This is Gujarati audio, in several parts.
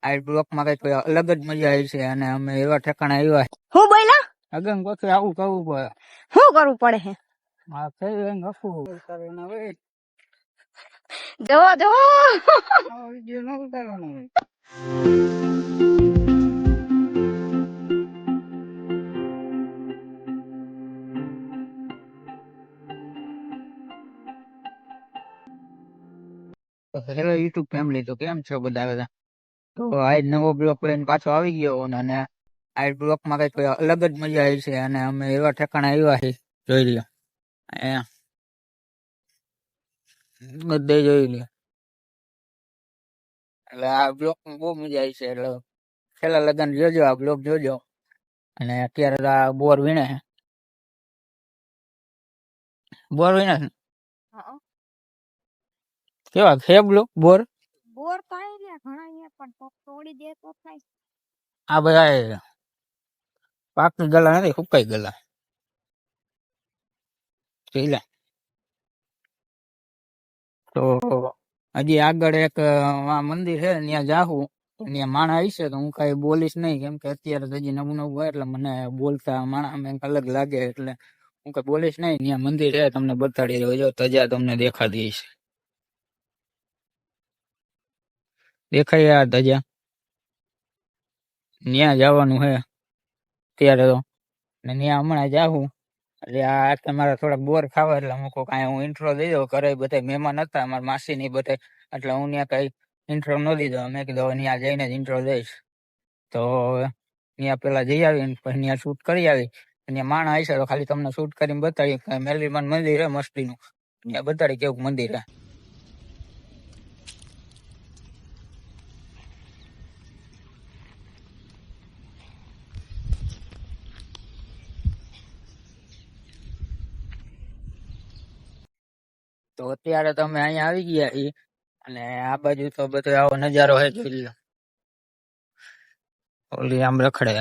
આ બ્લોક માં કઈક અલગ જ મજા આવી છે અને અમે એવા ઠેકાણે આવ્યા. હું બોલ્યા અગમ પછી આવું કરવું પડે. શું કરવું પડે હે? આ થઈ ગયું કરે હવે જવો જવો આ વિડિયો ન ઉતારવાનો. હેલો યુટ્યુબ ફેમિલી, તો કેમ છો બધા? તો આજ નવો બ્લોક લઈને પાછો આવી ગયો અને આ બ્લોક માં કઈક અલગ જ મજા આવી છે અને અમે એવા ઠેકાણે આવ્યા છીએ. જોઈ લ્યો અહીંયા બધે જોઈ લ્યો. એટલે આ બ્લોક માં બહુ મજા આવી છે. એટલે છેલ્લા લગન જોજો, આ બ્લોક જોજો. અને અત્યારે તો આ બોર વીણે છે. બોર વીણે છે કેવા છે બ્લોક બોર? બોર તો આવી રહ્યા ઘણા અહીંયા, પણ તોડી દે તો થાય. આ બધા પાકની ગલા નથી, સુકાઈ ગયેલા. તો હજી આગળ એક મંદિર છે, ત્યાં જાહું. ત્યાં માણસ આવી છે તો હું કઈ બોલીશ નહીં, કેમ કે અત્યારે હજી નવું નવું હોય એટલે મને બોલતા માણસ અલગ લાગે, એટલે હું કઈ બોલીશ નહીં. ત્યાં મંદિર છે, તમને બતાડી દઉં. જો તજા તમને દેખાતી હશે, દેખાય આ તજા? ત્યાં જવાનું છે અત્યારે તો, ને ત્યાં હમણાં જાહું. એટલે આ તમારા થોડાક બોર ખાવા એટલે હું કહું કાંઈ હું ઇન્ટ્રો દઈ દઉં. ઘરે બધા મહેમાન હતા અમારા માસી ની બધા, એટલે હું ત્યાં કઈ ઇન્ટ્રો ન દીધો. મેં કીધું ત્યાં જઈને જ ઇન્ટ્રો દઈશ. તો ત્યાં પેલા જઈ આવી પછી ત્યાં શૂટ કરી આવી. ત્યાં માણસ આવી છે તો ખાલી તમને શૂટ કરીને બતાવી. મેલીમાન મંદિર છે મસ્તીનું, ત્યાં બતાડી કેવું મંદિર છે. તો અત્યારે તમે અહીંયા આવી ગયા છીએ અને આ બાજુ તો બધો આવો નજારો છે, જોઈ લો. ઓલી આમ રખડે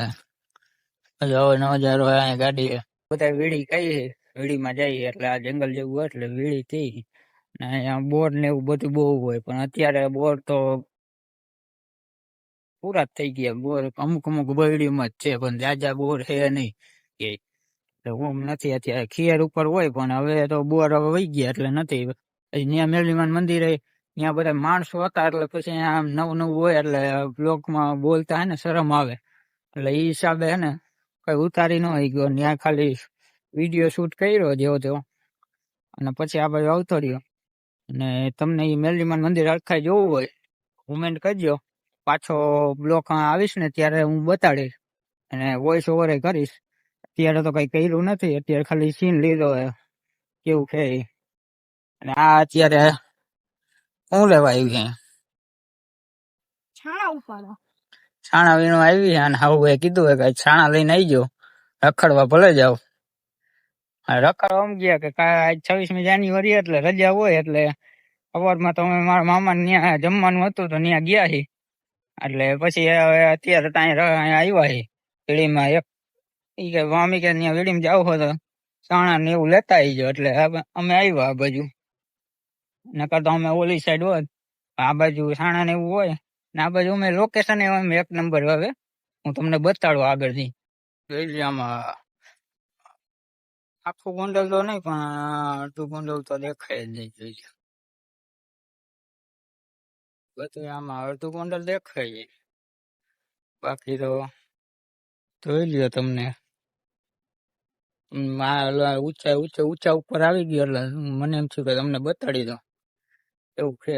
આવો નજારો હોય. અહીંયા ગાડી બધા વીડી કઈ છે, વીડીમાં જઈએ એટલે આ જંગલ જેવું હોય એટલે વીડી થઈ. ને અહીંયા બોર ને એવું બધું બહુ હોય, પણ અત્યારે બોર તો પૂરા જ થઈ ગયા. બોર અમુક અમુક બરડીમાં જ છે, પણ જાજા બોર છે નહીં કે ઓમ નથી. અત્યારે ખીયર ઉપર હોય, પણ હવે તો બોર હવે વહી ગયા એટલે નથી. ત્યાં મેલીમાન મંદિરે ત્યાં બધા માણસો હતા એટલે પછી આમ નવું નવું હોય એટલે બ્લોગમાં બોલતા હે ને શરમ આવે, એટલે એ હિસાબે હે ને કઈ ઉતારી ન હોય ગયો. ત્યાં ખાલી વિડીયો શૂટ કર્યો જેવો તેવો, અને પછી આ બાજુ આવતો રહ્યો. અને તમને એ મેલીમાન મંદિર અડખાઈ જોવું હોય કોમેન્ટ કરજો. પાછો બ્લોક આવીશ ને ત્યારે હું બતાડીશ અને વોઇસ ઓવર કરીશ. અત્યારે તો કઈ કર્યું નથી, અત્યારે ખાલી સીન લીધો હે કેવું છે. અને આ અત્યારે શું લેવા આવી? છાણા ઉપાડો. છાણા વીણો આવી. અને હવે કીધું કે છાણા લઈને આવી જાઓ, રખડવા ભલે જાવ. રખડવા આમ ગયા કે 26મી જાન્યુઆરી એટલે રજા હોય, એટલે સવારમાં તો અમે મારા મામા ત્યાં જમવાનું હતું તો ત્યાં ગયા છીએ. એટલે પછી અત્યારે ત્યાં આવ્યા છીએ વીડીમાં. એક ઈ કે મામી કે ત્યાં વીડીમાં જાવ હો તો છાણા ને એવું લેતા આવી જાવ, એટલે અમે આવ્યા આ બાજુ. નકર તો અમે ઓલી સાઈડ હોય, આ બાજુ છાણા ને એવું હોય. ને આ બાજુ અમે લોકેશન એક નંબર. હવે હું તમને બતાડું આગળથી. જોઈ લે આમાં આખું ગોંડલ તો નહીં, પણ અડધું ગોંડલ તો દેખાય જ નહીં. જોઈ લે બધું આમાં અડધું ગોંડલ દેખાય છે, બાકી તો જોઈ લ્યો તમને. ઊંચા ઉપર આવી ગયો એટલે મને એમ થયું કે તમને બતાડી દો. એવું છે,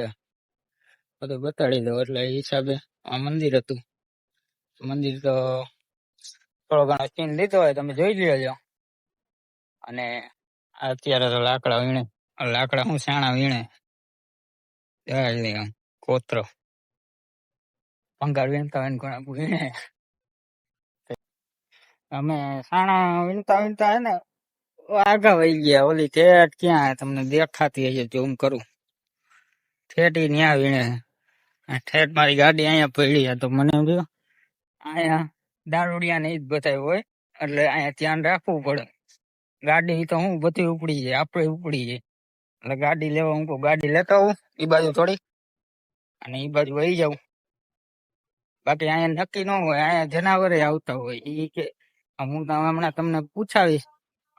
બધું બતાડી દો. એટલે એ હિસાબે આ મંદિર હતું. મંદિર તો થોડો ઘણો સીન લીધો હોય તમે જોઈ લેજો. અને અત્યારે તો લાકડા વીણે, લાકડા હું છાણા વીણે કોતરો ભંગાર વીણતા હોય ઘણા વીણે. અમે છાણા વીણતા વીણતા હે ને આગા વહી ગયા. ઓલી ઠેઠ ક્યાં તમને દેખાતી હશે, ઝૂમ કરું, ઠેઠી ન્યા વીણે. ઠેઠ મારી ગાડી અહીંયા પડી તો મને એમ થયું અહીંયા દારૂડિયા ને જ બધા હોય એટલે અહીંયા ધ્યાન રાખવું પડે. ગાડી તો હું બધી ઉપડી જાય, આપણે ઉપડી જાય. એટલે ગાડી લેવા હું ગાડી લેતા હોઉં એ બાજુ થોડી, અને એ બાજુ વહી જાઉં. બાકી અહીંયા નક્કી ન હોય, અહીંયા જનાવરે આવતા હોય. ઈ કે હું તો હમણાં તમને પૂછાવીશ,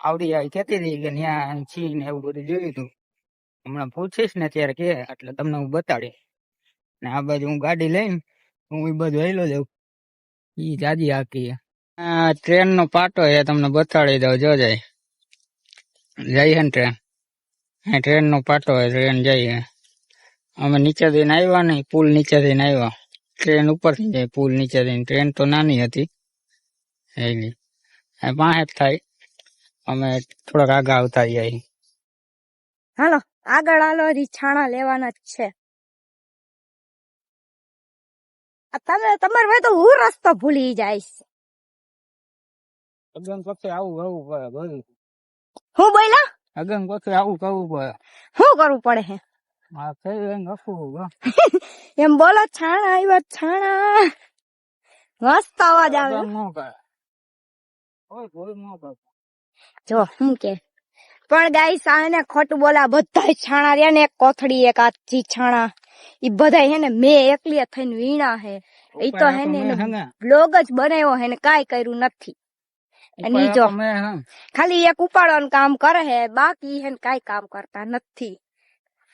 આવડી આવી કેતી હતી કે ત્યાં છી ને એવું બધું જોયું હતું. હમણાં પૂછીશ ને ત્યારે કે એટલે તમને હું બતાડીશ. ને આ બાજુ હું ગાડી લઈને હું એ બાજુ હેલો જાઉં. ઈ જાજી હાકી આ ટ્રેન નો પાટો એ તમને બતાડી દઉં. જો જાય છે ને ટ્રેન નો પાટો હોય, ટ્રેન જાય. અમે નીચે થઈને આવ્યા ને, પુલ નીચે થઈને આવ્યા. ટ્રેન ઉપર થી જાય પુલ નીચે થઈને. ટ્રેન તો નાની હતી એની પાસે જ થાય. અમે થોડાક આગળ આવતા જાય. હાલો આગળ હાલો, હજી છાણા લેવાના જ છે. તમે તમારે ભાઈ તો હું રસ્તો ભૂલી જઈશ. અગમ પછી આવું કરવું પડે બધું. હું બોલા અગમ પછી આવું કરવું પડે. શું કરવું પડે હે? આ થઈ રખવું એમ બોલો. છાણા આવ્યા, છાણા મસ્ત અવાજ આવે. ન કરે કોઈ ન કરે. જો હું કે પણ ગાઈસ આને ખોટું બોલા. બધા છાણા રહ્યા ને, એક કોથળી, એક આજી છાણા, ઈ બધા હે ને મેં એકલી થઈને વીણા હે. ઈ તો હે ને બ્લોગ જ બનાવ્યો હે ને કાઈ કર્યું નથી. અને ઈ જો ખાલી એક ઉપાડવાનું કામ કરે હે, બાકી હે ને કાઈ કામ કરતા નથી.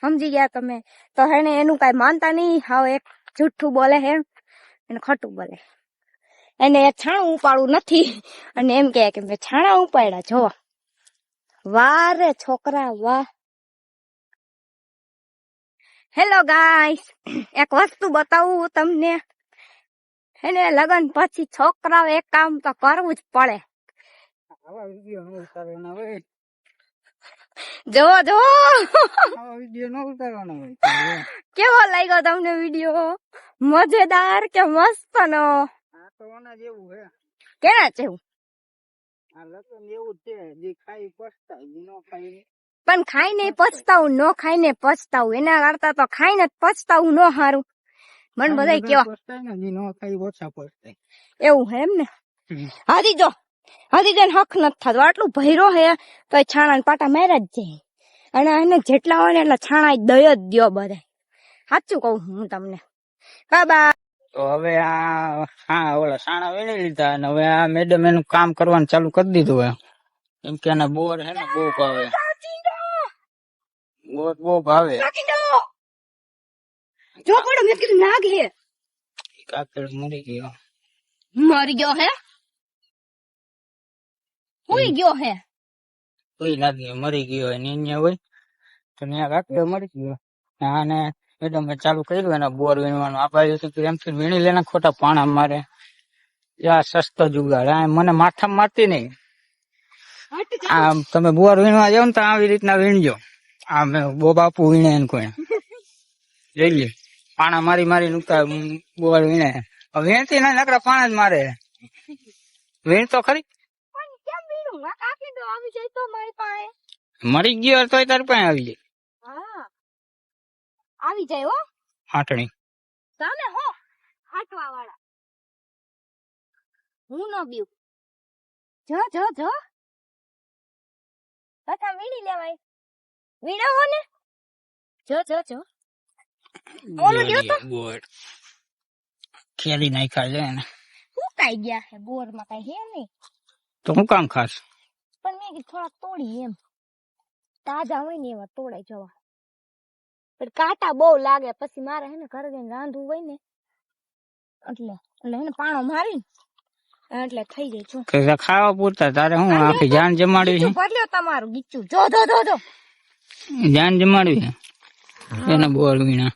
સમજી ગયા તમે? તો હે ને એનું કાઈ માનતા નહીં. હાવ એક જૂઠું બોલે હે અને ખોટું બોલે. એને એક છાણું ઉપાડવું નથી અને એમ કે મેં છાણા ઉપાડ્યા. જો વાહ રે છોકરા વાહ. હેલો ગાઈસ, એક વસ્તુ બતાવું તમને. એને લગન પછી છોકરાઓ એક કામ તો કરવું જ પડે. જોવો જોવો કેવો લાગ્યો તમને વિડીયો? મજેદાર કે મસ્ત નો? કેના જેવું? પણ ખાઈને પછતાવું, ન ખાઈને પછતાવું. એના કરતા તો ખાઈને પછતાવું ન હારું. મને બધા કેવા એવું હે એમ ને? હાજી જો હક નથી થતો. આટલું ભૈરો હે તો છાણા પાટા માર્યા જ જાય. અને એને જેટલા હોય ને એટલા છાણા દય જ દો બધા. સાચું કઉ હું તમને. બાબા તો હવે આ ઓલા સાણા વીણી લીધા અને હવે આ મેડમ એનું કામ કરવાનું ચાલુ કરી દીધું હે. કેમ કે એના બોર હે ને બહુ ભાવે. બોર બહુ ભાવે. જો પડો મેં કીધું નાગ હે. કાકડ મરી ગયો. મરી ગયો હે? હુઈ ગયો હે? કોઈ લાગે મરી ગયો હોય ને હોય તો ત્યાં કાકડ મરી ગયો. આને મેડમ ચાલુ કર્યું એના બોર વીણવાનું. આ બાજુ એમથી વીણી લેના, ખોટા પાણા મારે. આ સસ્તો જુગાડ. આ મને માથા મારતી નહીં. આ તમે બોર વીણવા જાવ ને તો આવી રીતના વીણજો. આ મેં બો બાપુ વીણે એને કોઈ જોઈ લે. પાણા મારી મારી નુકતા બોર વીણે. વીણતી ના નકરા પાણા જ મારે. વીણ તો ખરી. મરી ગયો તો તારી પાસે આવી જાય. આવી જાય હો હાટણી સામે હો હાટવા વાળા. હું ન બીવ. જો જો જો પાછા વીણી લેવાય. વીણાવો ને. જો જો જો ઓલું જો તો બોર ખેલી નાખ્યા છે ને. શું કાઈ ગયા છે બોર માં? કઈ હે નહીં તો હું કામ ખાસ. પણ મેં કીધું થોડાક તોડી એમ. તાજા હોય ને એવા તોડાઈ જવા. પણ કાંટા બહુ લાગે. પછી મારે હે ને ઘરે જઈને રાંધવું હોય ને એટલે હે ને પાણો મારી એટલે થઈ જાય. છું ખાવા પૂરતા તારે હું આખી જાન જમાડવી છે. ભર્યો તમારું ગીચું. જો જો જો જો જાન જમાડવી છે એને બોર વીણા.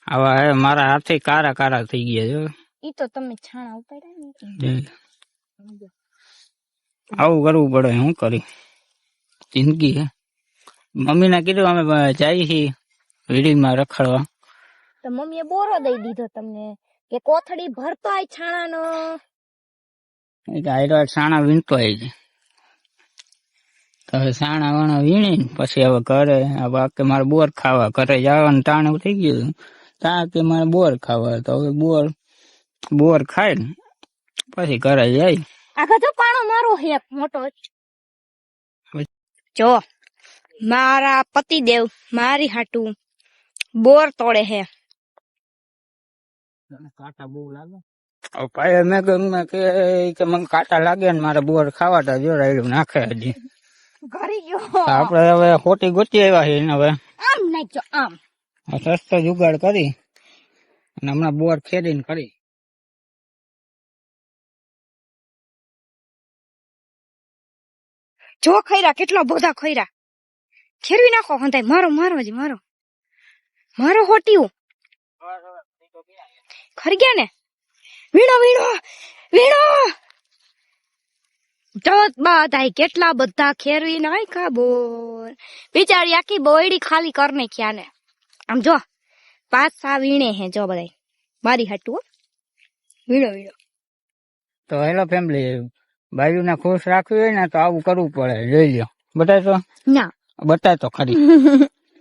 આવા હે મારા હાથે કારા કારા થઈ ગયા. જો ઈ તો તમે છાણા ઉપાડ્યા ને. આવું કરવું પડે. શું કરી જિંદગી હે. મમ્મી ને કીધું અમે જાય છીએ વીડીમાં રખડવા. તો મમ્મીએ બોરો દઈ દીધો તમને કે કોથળી ભરતો આય છાણાનો. છાણા વીણતો આવી છે. હવે છાણા વાણા વીણી પછી હવે ઘરે કે મારે બોર ખાવા. ઘરે જવાનું ટાણું થઈ ગયું. ત્યાં કે મારે બોર ખાવા. તો હવે બોર ખાય ને પછી ઘરે જાય. આગળ તો પાણો મારો હે મોટો. જો મારા પતિદેવ મારી હાટું બોર તોડે હે. કાંટા બહુ લાગે. મેં કહ્યું કે મને કાંટા લાગે ને મારે બોર ખાવાતા જો રાયડું નાખે હજી. ઘરી ગયો આપડે હવે ખોટી ગોતી આવ્યા છે ને હવે આમ નાખજો આમ સસ્તો જુગાડ કરી અને હમણાં બોર ખેડીને કરી. જો ખૈરા કેટલા બધા ખૈરા ખેરવી નાખો હંધાય મારો મારો હજી મારો મારો હોટિયું ખરી ગયા ને વીણો વીણો વીણો જોત બધા કેટલા બધા ખેરવી નાખ્યા બોર બિચારી આખી બોયડી ખાલી કર નાખ્યા ને આમ જો પાછા વીણે હે જો બધા મારી હાટું વીણો વીણો. તો હેલો ફેમિલી, બાયુને ખુશ રાખવી હોય ને તો આવું કરવું પડે. જોઈ લ્યો બતાય તો ના બતાય તો ખરી.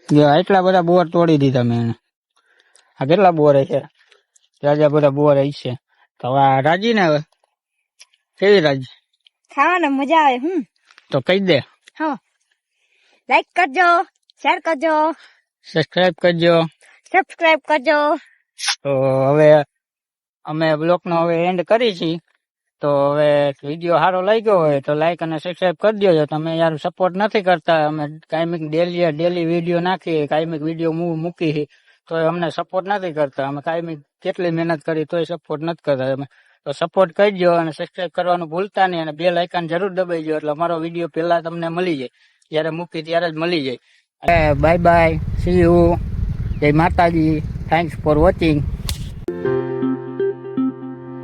જો એટલા બધા બોર તોડી દીધા મેં એને. આ કેટલા બોર છે? રાજા બધા બોર છે. તો હવે આ રાજી ને હવે કેવી રાજી? ખાવાના મજા આવે. તો કહી દે. હા, લાઈક કરજો, શેર કરજો, સબસ્ક્રાઇબ કરજો. તો હવે અમે બ્લોગ નો હવે એન્ડ કરી છીએ. તો હવે વિડીયો સારો લાગ્યો હોય તો લાઈક અને સબસ્ક્રાઇબ કરી દેજો. તમે યાર સપોર્ટ નથી કરતા. અમે કાયમિક ડેલી વિડીયો નાખીએ, કાયમિક વિડીયો મૂકી તો અમને સપોર્ટ નથી કરતા. અમે કાયમિક કેટલી મહેનત કરી તોય સપોર્ટ નથી કરતા. તમે તો સપોર્ટ કરજો અને સબસ્ક્રાઇબ કરવાનું ભૂલતા નહીં અને બેલ આઇકન જરૂર દબાઈજો એટલે અમારો વિડીયો પહેલા તમને મળી જાય. જયારે મૂકી ત્યારે જ મળી જાય. બાય બાય, સી યુ, જય માતાજી, થેન્ક્સ ફોર વોચિંગ.